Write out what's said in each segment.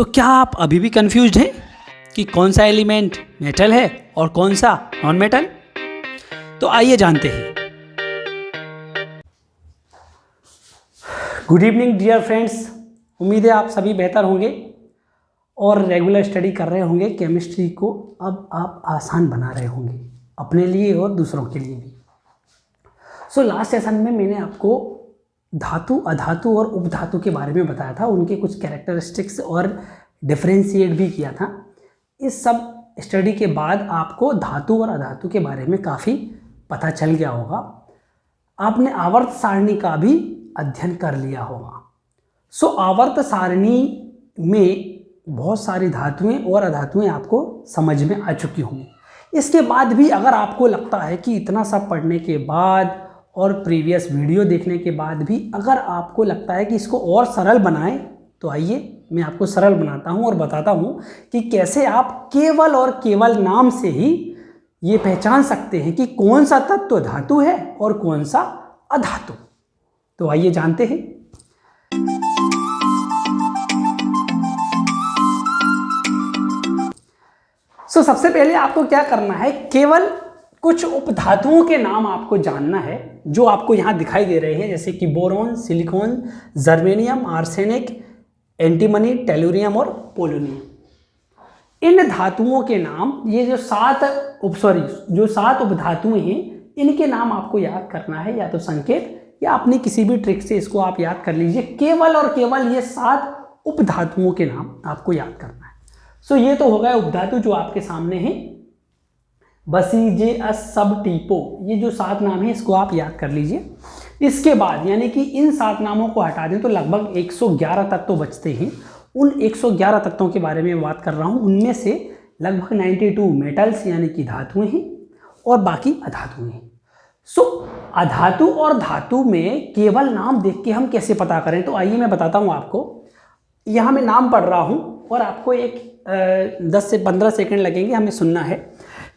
क्या आप अभी भी कंफ्यूज्ड हैं कि कौन सा एलिमेंट मेटल है और कौन सा नॉन मेटल? तो आइए जानते हैं। गुड इवनिंग डियर फ्रेंड्स, उम्मीद है आप सभी बेहतर होंगे और रेगुलर स्टडी कर रहे होंगे। केमिस्ट्री को अब आप आसान बना रहे होंगे अपने लिए और दूसरों के लिए भी। लास्ट सेशन में मैंने आपको धातु, अधातु और उपधातु के बारे में बताया था, उनके कुछ कैरेक्टरिस्टिक्स और डिफरेंशिएट भी किया था। इस सब स्टडी के बाद आपको धातु और अधातु के बारे में काफ़ी पता चल गया होगा। आपने आवर्त सारणी का भी अध्ययन कर लिया होगा। आवर्त सारणी में बहुत सारी धातुएं और अधातुएं आपको समझ में आ चुकी होंगी। इसके बाद भी अगर आपको लगता है कि इतना सब पढ़ने के बाद और प्रीवियस वीडियो देखने के बाद भी अगर आपको लगता है कि इसको और सरल बनाएं, तो आइए मैं आपको सरल बनाता हूं और बताता हूं कि कैसे आप केवल और केवल नाम से ही ये पहचान सकते हैं कि कौन सा तत्व धातु है और कौन सा अधातु। तो आइए जानते हैं। सबसे पहले आपको क्या करना है, केवल कुछ उपधातुओं के नाम आपको जानना है जो आपको यहाँ दिखाई दे रहे हैं, जैसे कि boron, silicon, germanium, arsenic, antimony, tellurium और पोलोनियम। इन धातुओं के नाम, ये जो सात उपधातुएं हैं, इनके नाम आपको याद करना है, या तो संकेत या अपनी किसी भी ट्रिक से इसको आप याद कर लीजिए। केवल और केवल ये 7 उपधातुओं के नाम आपको याद करना है। ये तो हो गया उपधातु जो आपके सामने है, बसीजे, अस, सब, टीपो, ये जो 7 नाम है इसको आप याद कर लीजिए। इसके बाद यानी कि इन 7 नामों को हटा दें तो लगभग 111 तत्व बचते हैं। उन 111 तत्वों के बारे में बात कर रहा हूँ। उनमें से लगभग 92 मेटल्स यानी कि धातुएं हैं और बाकी अधातुएं हैं। अधातु और धातु में केवल नाम देख के हम कैसे पता करें, तो आइए मैं बताता हूँ आपको। यहाँ मैं नाम पढ़ रहा हूँ और आपको एक 10 से 15 सेकंड लगेंगे हमें सुनना है।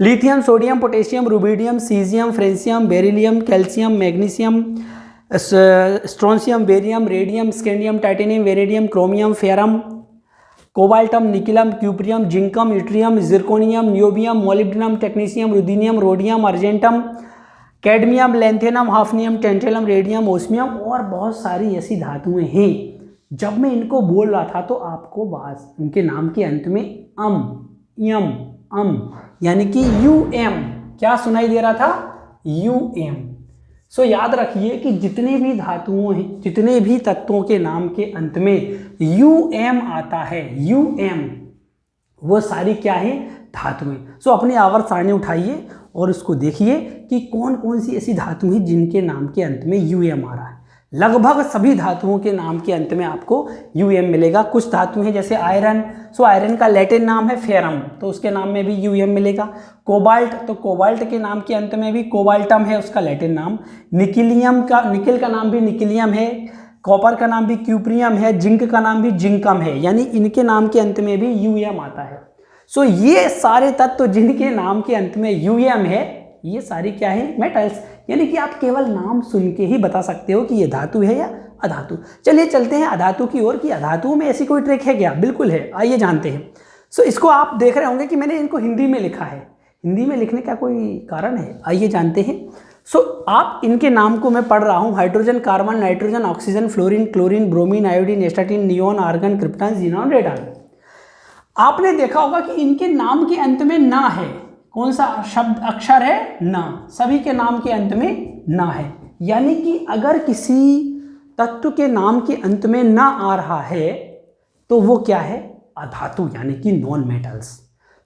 Lithium, sodium, potassium, rubidium, caesium, francium, beryllium, calcium, magnesium, strontium, barium, radium, scandium, titanium, vanadium, chromium, ferrum, cobaltum, nickelum, cuprium, zincum, yttrium, zirconium, niobium, molybdenum, technetium, ruthenium, rhodium, argentum, cadmium, lanthanum, hafnium, tantalum, radium, osmium और बहुत सारी ऐसी धातुएं हैं। जब मैं इनको बोल रहा था तो आपको बस इनके नाम के अंत में यम, यानी कि यूएम क्या सुनाई दे रहा था, यूएम। याद रखिए कि जितने भी धातुओं हैं, जितने भी तत्वों के नाम के अंत में यूएम आता है, यूएम, वो सारी क्या है, धातुएं। अपनी आवर्त सारणी उठाइए और उसको देखिए कि कौन कौन सी ऐसी धातु हैं जिनके नाम के अंत में यूएम आ रहा है। लगभग सभी धातुओं के नाम के अंत में आपको यूएम मिलेगा। कुछ धातु हैं जैसे आयरन, आयरन का लैटिन नाम है फेरम, तो उसके नाम में भी यूएम मिलेगा। कोबाल्ट, तो कोबाल्ट के नाम के अंत में भी कोबाल्टम है उसका लैटिन नाम। निकिल का नाम भी निकिलियम है। कॉपर का नाम भी क्यूप्रियम है। जिंक का नाम भी जिंकम है, यानी इनके नाम के अंत में भी यूएम आता है। ये सारे तत्व जिनके नाम के अंत में यूएम है, ये सारी क्या है, मेटल्स। यानी कि आप केवल नाम सुन के ही बता सकते हो कि ये धातु है या अधातु। चलिए चलते हैं अधातु की ओर कि अधातुओं में ऐसी कोई ट्रिक है क्या? बिल्कुल है, आइए जानते हैं। इसको आप देख रहे होंगे कि मैंने इनको हिंदी में लिखा है। हिंदी में लिखने का कोई कारण है? आइए जानते हैं। आप इनके नाम को मैं पढ़ रहा हूँ। Hydrogen, carbon, nitrogen, oxygen, fluorine, chlorine, bromine, iodine, astatine, neon, argon, krypton, xenon, radon. आपने देखा होगा कि इनके नाम के अंत में ना है। कौन सा शब्द अक्षर है? ना। सभी के नाम के अंत में ना है, यानी कि अगर किसी तत्व के नाम के अंत में ना आ रहा है तो वो क्या है, अधातु, यानी कि नॉन मेटल्स।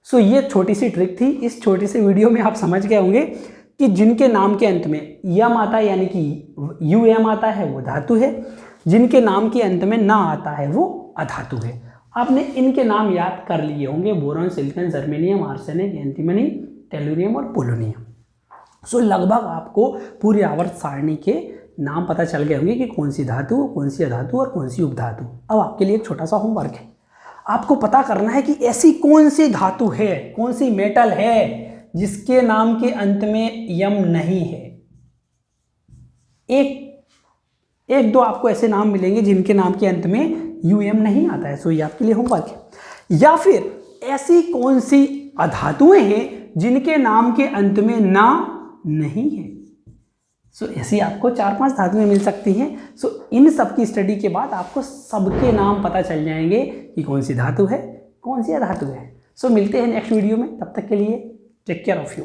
ये छोटी सी ट्रिक थी। इस छोटे से वीडियो में आप समझ गए होंगे कि जिनके नाम के अंत में यम आता है यानी कि यूएम आता है वो धातु है, जिनके नाम के अंत में ना आता है वो अधातु है। आपने इनके नाम याद कर लिए होंगे, boron, silicon, germanium, arsenic, antimony, tellurium और पोलोनियम। लगभग आपको पूरी आवर्त सारणी के नाम पता चल गए होंगे कि कौन सी धातु, कौन सी अधातु और कौन सी उपधातु। अब आपके लिए एक छोटा सा होमवर्क है, आपको पता करना है कि ऐसी कौन सी धातु है, कौन सी मेटल है जिसके नाम के अंत में यम नहीं है। एक दो आपको ऐसे नाम मिलेंगे जिनके नाम के अंत में UM नहीं आता है। सो ये आपके लिए होमवर्क है। या फिर ऐसी कौन सी अधातुएं हैं जिनके नाम के अंत में ना नहीं है। सो ऐसी आपको 4-5 धातुएं मिल सकती हैं। सो इन सब की स्टडी के बाद आपको सबके नाम पता चल जाएंगे कि कौन सी धातु है, कौन सी अधातु है। सो मिलते हैं नेक्स्ट वीडियो में, तब तक के लिए टेक केयर ऑफ यू।